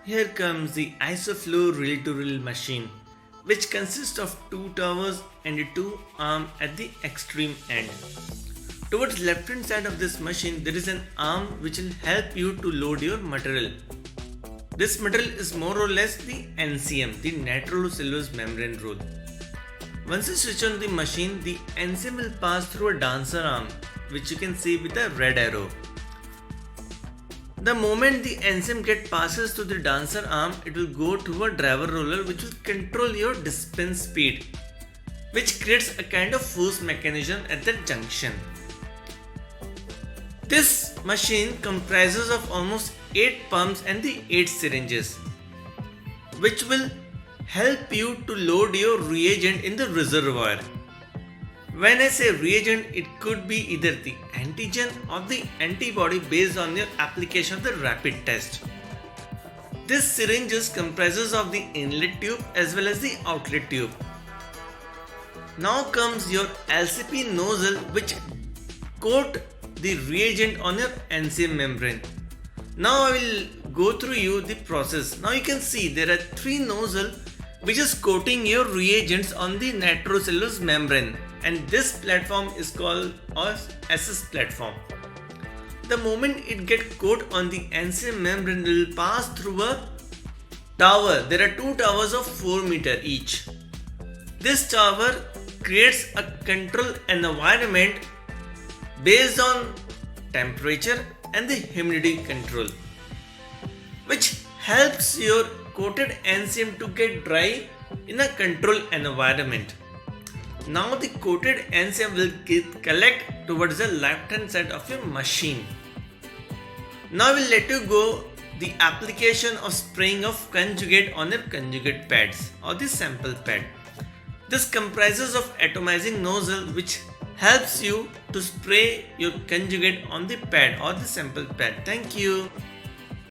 Here comes the IsoFlow reel-to-reel machine, which consists of two towers and a two arm at the extreme end. Towards left hand side of this machine, there is an arm which will help you to load your material. This material is more or less the NCM, the natural cellulose membrane roll. Once you switch on the machine, the NCM will pass through a dancer arm, which you can see with a red arrow. The moment the NCM passes to the dancer arm, it will go to a driver roller which will control your dispense speed, which creates a kind of force mechanism at that junction. This machine comprises of almost 8 pumps and the 8 syringes, which will help you to load your reagent in the reservoir. When I say reagent, it could be either the antigen or the antibody based on your application of the rapid test. This syringes comprises of the inlet tube as well as the outlet tube. Now comes your LCP nozzle which coat the reagent on your NCM membrane. Now I will go through you the process. Now you can see there are 3 nozzles which is coating your reagents on the nitrocellulose membrane, and this platform is called Assay platform. The moment it gets coated on the NCM membrane, it will pass through a tower. There are 2 towers of 4 meters each. This tower creates a control environment based on temperature and the humidity control, which helps your coated NCM to get dry in a controlled environment. Now the coated NCM will collect towards the left hand side of your machine. Now I will let you go the application of spraying of conjugate on your conjugate pads or the sample pad. This comprises of atomizing nozzle which helps you to spray your conjugate on the pad or the sample pad. Thank you.